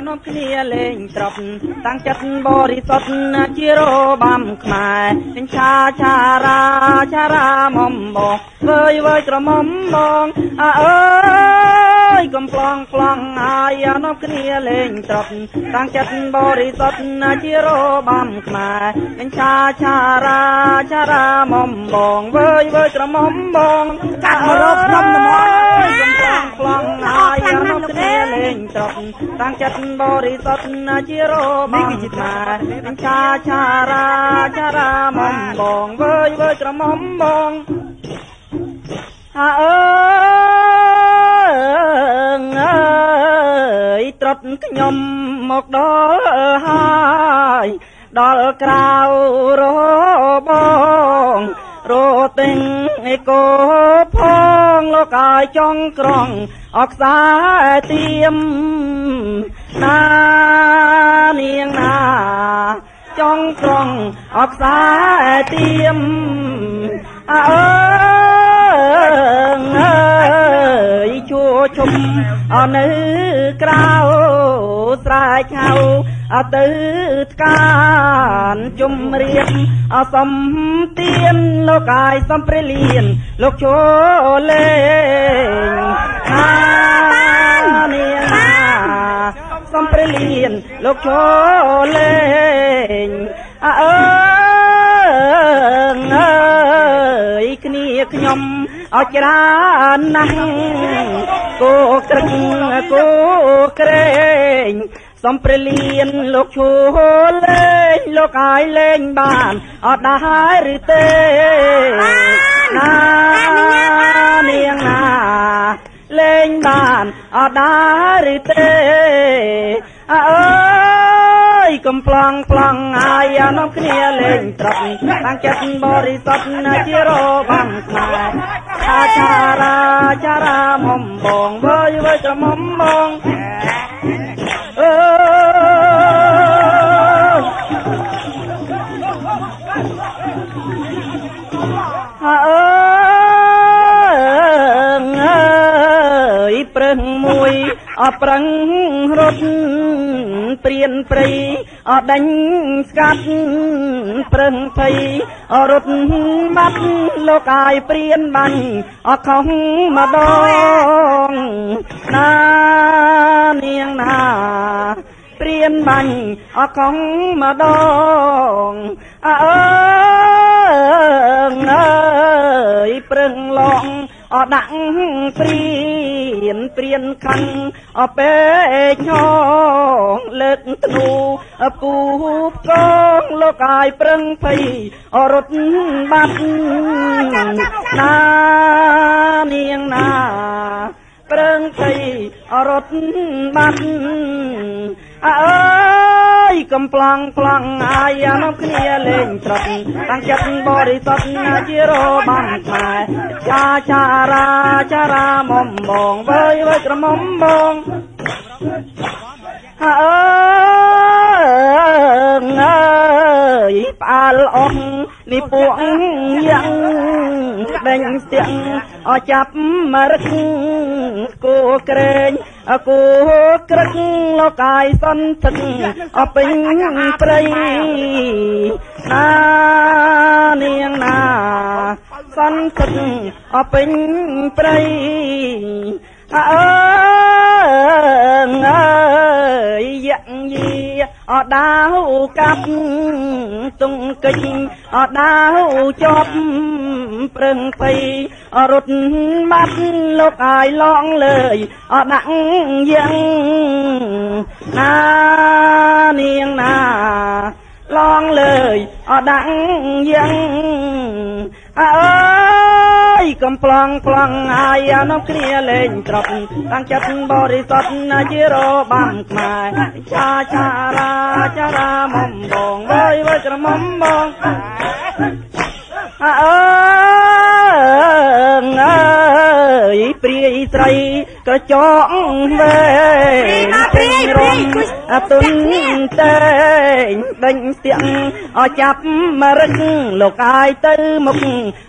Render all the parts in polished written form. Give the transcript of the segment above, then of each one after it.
នាំគ្នាលេងត្រប់តាំងចិត្តបរិសុទ្ធជារបាំខ្មែរឆាឆារាមុំបងវើយក្រមុំបងអើយកំប្លង់ហើយនាំគ្នាលេងត្រប់តាំងចិត្តបរិសុទ្ធជារបាំខ្មែរឆាឆារាមុំបងវើយក្រមុំបងកាត់មករកខ្ញុំត្មងកំប្លង់ហើយនាំគ្នាលេងត្រប់តាំងចិត្តបរិសុទ្ធជារបាំខ្មែរឆារាមុំបងវើយក្រមុំបងអើយត្រុតខ្ញុំមកដល់ហើយដល់ក្រៅរបងរទិញឯកោផងលោកអាយចង់ក្រងអខ្សាទៀមណានាងណាចង់ក្រងអខ្សាទៀមអើយជួជុំអនៅក្រៅស្រែកហៅអទៅថ្កានជុំរៀបអសំទៀនលោកអាយសំព្រះលៀនលោកចូលលេងណានាងណាសំព្រះលៀនលោកចូលលេងអើយគ្នាខ្ញុំអត់ច្រើនណាស់គោក្រឹកគោក្រែងសំព្រះលៀនលោកឈួលលេងលោកអាយលេងបានអត់ដែរឬទេណានាងណាលេងបានអត់ដែរឬទេអើយកំប្លង់ហើយនាំគ្នាលេងត្រប់តាំងចិត្តបរិសុទ្ធជារបាំខ្មែរឆារាមុំបងវើយក្រមុំបងអើយប្រឹងមួយអប្រឹងរត់ព្រានព្រៃអដាញ់ស្កាត់ប្រឹងភ័យរត់បាត់លោកអាយព្រានបាញ់អខំម្ដងណានាងណាព្រានបាញ់អខំម្ដងអើយប្រឹងឡងអដាក់ព្រានខੰអពេកញងលើកធ្នូពូកងលោកអាយប្រឹងភ័យរត់បាត់ណានាងណាប្រឹងភ័យរត់បាត់អើយកំប្លង់ហើយនាំគ្នាលេងត្រប់តាំងចិត្តបរិសុទ្ធជារបាំខ្មែរឆារាមុំបងវើយក្រមុំបងអើយផ្អើលអស់នេះពួកយ៉ាងដេញស្ទៀងអចាប់មរឹកគោក្រែងគោក្រឹកលោកអាយសន្តិអពេញព្រៃណានាងណាសន្តិអពេញព្រៃអើយយ៉ាងយីអដាវកាប់ទុងកិច្ចអដាវជាប់ប្រឹងភ័យរត់បាត់លោកអាយឡងលើយអដាក់យ៉ាងណានាងណាឡងលើយអដាក់យ៉ាងអើយកំប្លង់ហើយនាំគ្នាលេងត្រប់តាំងចិត្តបរិសុទ្ធជារបាំខ្មែរឆារាមុំបងវើយក្រមុំបងអើយព្រាយស្រីក្រចកវែងព្រាយរំអទុនតែងដេញស្ទៀងអចាប់មរឹកលោកអាយទៅមុខ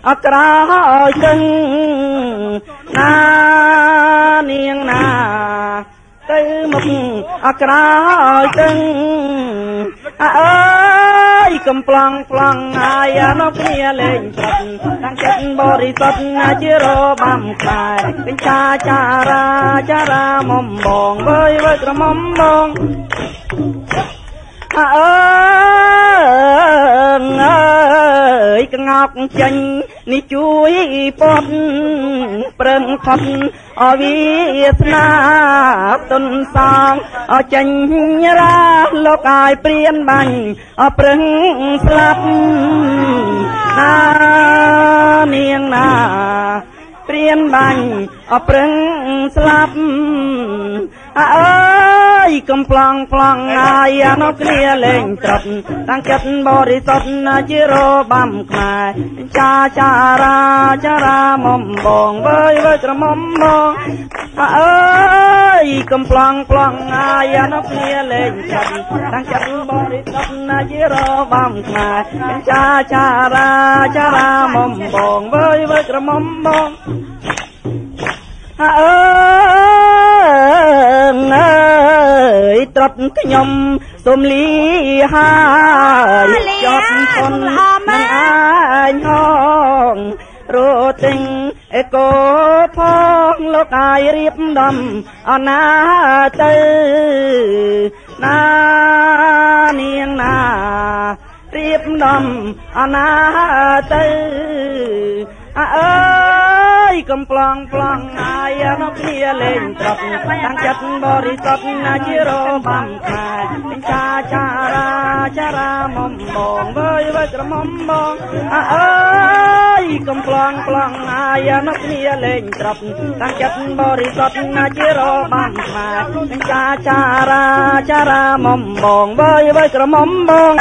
អក្រឲ្យគឹងណានាងណាទៅម មុខក្រោយទាំងអើយកំប្លង់ប្លង់ហើយនោះគ្នាលេងប្រត់តាំងចិត្តបរិសុទ្ធជារបាំខ្មែរពេញចាចារាមុំបងវើយក្រមុំបងអើយក្ងោកចេញនេះជួយពត់ប្រឹងផុតអវិស្នាទុនសងចេញរាលោកអាយព្រានបាញ់ប្រឹងស្លាប់ណានាងណាព្រានបាញ់ប្រឹងស្លាប់អើយកំប្លង់ប្លង់ហើយនោះគ្នាលេងត្រត់តាំងចិត្តបរិសុទ្ធជារបាំខ្មែរចារាមុំបងវើយក្រមុំបងអើយកំប្លង់ប្លង់ហើយនោះគ្នាលេងត្រត់តាំងចិត្តបរិសុទ្ធជារបាំខ្មែរចារាមុំបងវើយក្រមុំបងអើយត្រុតខ្ញុំសូមលីហើយចត់សុនមិនអាញហងរទិញអេកូផងលោកអាយរៀបដំអណាទៅណានាងណារៀបដំអណាទៅអើយកំប្លង់ប្លង់ហើយនោះគ្នាលេងត្រត់តាំងចិត្តបរិសុទ្ធជារបាំខ្មែរចារាមុំបងវើយក្រមុំបងអើយកំប្លង់ប្លង់ហើយនោះគ្នាលេងត្រត់តាំងចិត្តបរិសុទ្ធជារបាំខ្មែរចារាមុំបងវើយក្រមុំបង